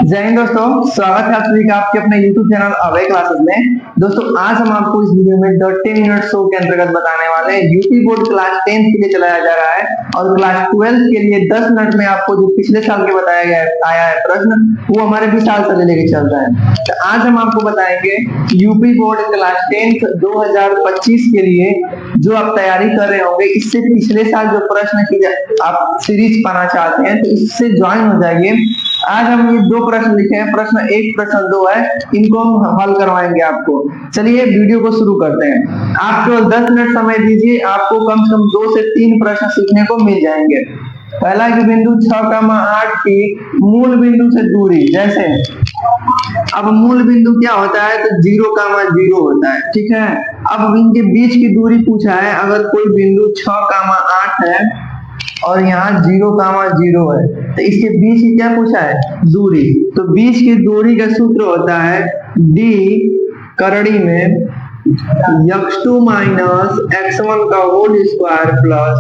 जय हिंद दोस्तों, स्वागत है आप सभी का आपके अपने YouTube चैनल अभय क्लासेस में। दोस्तों आज हम आपको इस वीडियो में 30 मिनट शो के अंतर्गत बताने वाले हैं। यूपी बोर्ड क्लास 10 के लिए चलाया जा रहा है और क्लास 12 के लिए 10 मिनट में आपको जो पिछले साल के बताया गया आया है प्रश्न, वो हमारे 20 साल से लेके चल रहा है। तो आज हम आपको बताएंगे यूपी बोर्ड क्लास 10 2025 के लिए जो आप तैयारी कर रहे होंगे, इससे पिछले साल जो प्रश्न की आप सीरीज पाना चाहते हैं तो इससे ज्वाइन हो जाइए। आज हम ये दो प्रश्न लिखे हैं, प्रश्न 1 प्रश्न 2 है, इनको हम हल करवाएंगे आपको। चलिए वीडियो को शुरू करते हैं। आप केवल 10 मिनट समय दीजिए, आपको कम से कम 2 से 3 प्रश्न सीखने को मिल जाएंगे। पहला कि बिंदु 6,8 की मूल बिंदु से दूरी, जैसे अब मूल बिंदु क्या होता है तो 0,0 होता है, ठीक है। अब इनके बीच की दूरी पूछा है। अगर कोई बिंदु 6,8 है और यहाँ 0,0 है तो इसके बीच की क्या पूछा है, दूरी। तो बीच की दूरी का सूत्र होता है d करड़ी में x2 माइनस x1 का whole square plus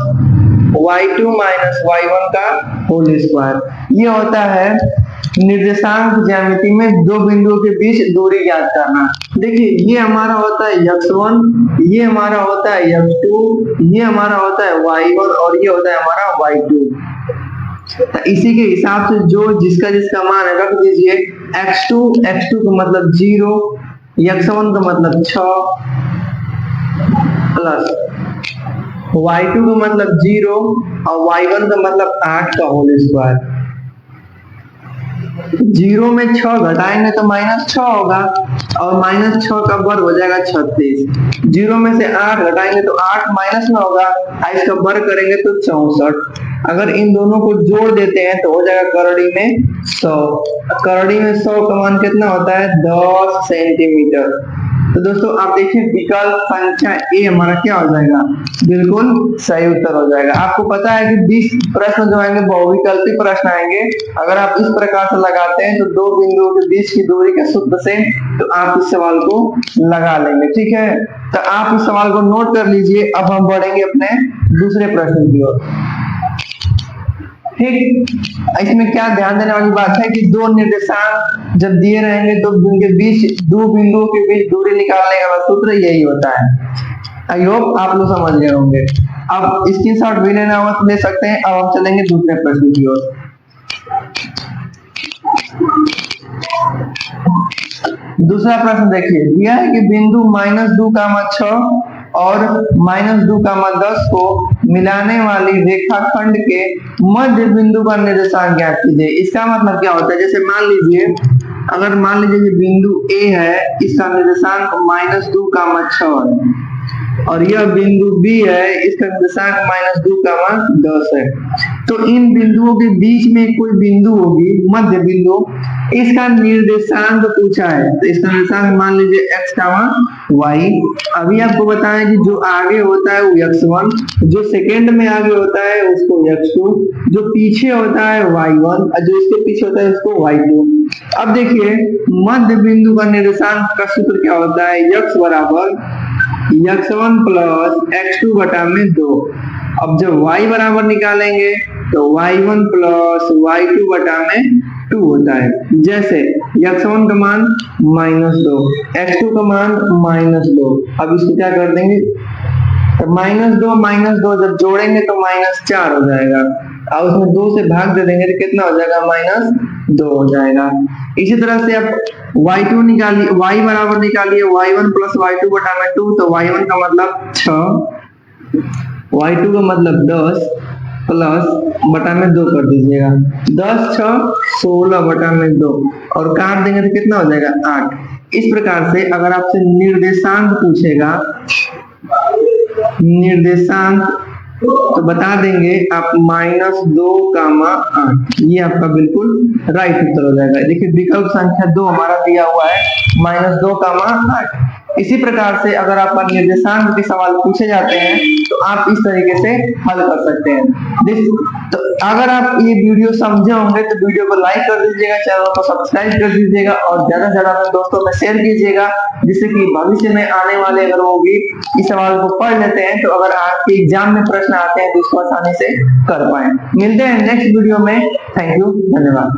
y2 minus y1 का होल स्क्वायर। ये होता है निर्देशांक ज्यामिति में दो बिंदुओं के बीच दूरी ज्ञात करना। देखिए ये हमारा होता है x1, ये हमारा होता है x2, ये हमारा होता है y1 और ये होता है हमारा y2। तो इसी के हिसाब से जो जिसका जिसका मान है रख दीजिए। x2 का मतलब 0, x1 का मतलब 6 प्लस y2 का मतलब 0 और y1 का मतलब 8 का होल स्क्वायर। 0 में 6 घटाएंगे तो -6 होगा और -6 का वर्ग हो जाएगा 36। 0 में से 8 घटाएंगे तो 8 माइनस में होगा, इसका वर्ग करेंगे तो 64। अगर इन दोनों को जोड़ देते हैं तो हो जाएगा करड़ी में 100। करड़ी में 100 का मान कितना होता है, 10 सेंटीमीटर। तो दोस्तों आप देखिए विकल्प संख्या ए हमारा क्या हो जाएगा, बिल्कुल सही उत्तर हो जाएगा। आपको पता है कि 20 प्रश्न जो आएंगे बहुविकल्पी प्रश्न आएंगे। अगर आप इस प्रकार से लगाते हैं तो दो बिंदुओं के बीच की दूरी के सूत्र से तो आप इस सवाल को लगा लेंगे, ठीक है। तो आप इस सवाल को नोट कर लीजिए। अब हम बढ़ेंगे अपने दूसरे प्रश्न की ओर, ठीक। इसमें क्या ध्यान देने वाली बात है कि दो निर्देशांक जब दिए रहेंगे तो उनके बीच दो बिंदुओं के बीच दूरी निकालने का सूत्र यही होता है। आई होप आप लोग समझ गए होंगे। अब स्क्रीनशॉट भी लेना होगा तो ले सकते हैं। अब हम चलेंगे दूसरे प्रश्न की ओर। दूसरा प्रश्न देखिए, दिया है कि बिंदु -2,6 और -2,10 को मिलाने वाली रेखाखंड के मध्य बिंदु का निर्देशांक ज्ञात कीजिए। इसका मतलब क्या होता है, जैसे मान लीजिए अगर मान लीजिए कि बिंदु ए है, इसका निर्देशांक -2,6 है और यह बिंदु बी है, इसका निर्देशांक -2,10 है। तो इन बिंदुओं के बीच में कोई बिंदु होगी, मध्य बिंदु, इसका निर्देशांक पूछा है। तो इसका निर्देशांक मान लीजिए x, y। अभी आपको बताएं कि जो आगे होता है वो x1, जो सेकंड में आगे होता है उसको x2, जो पीछे होता है y1 और जो इसके पीछे होता है उसको y2। अब देखिए मध्य बिंदु का निर्देशांक का सूत्र क्या होता है, x बराबर x1 प्लस x2 बटा में 2। अब जब y बराबर निकालेंगे तो y1 प्लस y2 बटा में 2 होता है। जैसे x1 का मान -2, x2 का मान -2। अब इसको क्या कर देंगे, तो -2 जब जोड़ेंगे तो -4 हो जाएगा और उसमें 2 से भाग दे देंगे तो कितना हो जाएगा, -2 हो जाएगा। इसी तरह से आप y2 निकालिए, y बराबर निकालिए y1 प्लस y2 बटा में 2। तो y1 का मतलब 6, y2 का मतलब 10 प्लस बटा में 2 कर दीजिएगा। 10 6 16 बटा में 2 और काट देंगे तो कितना हो जाएगा, 8। इस प्रकार से अगर आपसे निर्देशांक पूछेगा, निर्देशांक तो बता देंगे आप -2,8। ये आपका बिल्कुल राइट उत्तर हो जाएगा। देखिए विकल्प संख्या 2 हमारा दिया हुआ है -2,8। इसी प्रकार से अगर आपका निर्देशांक के सवाल पूछे जाते हैं तो आप इस तरीके से हल कर सकते हैं। तो अगर आप ये वीडियो समझे होंगे तो वीडियो को लाइक कर दीजिएगा, चैनल को सब्सक्राइब कर दीजिएगा और ज्यादा से ज्यादा अपने दोस्तों में शेयर कीजिएगा, जिससे कि भविष्य में आने वाले अगर वो भी इस सवाल को पढ़ लेते हैं तो अगर आपके एग्जाम में प्रश्न आते हैं तो इसको आसानी से कर पाए। मिलते हैं नेक्स्ट वीडियो में। थैंक यू, धन्यवाद।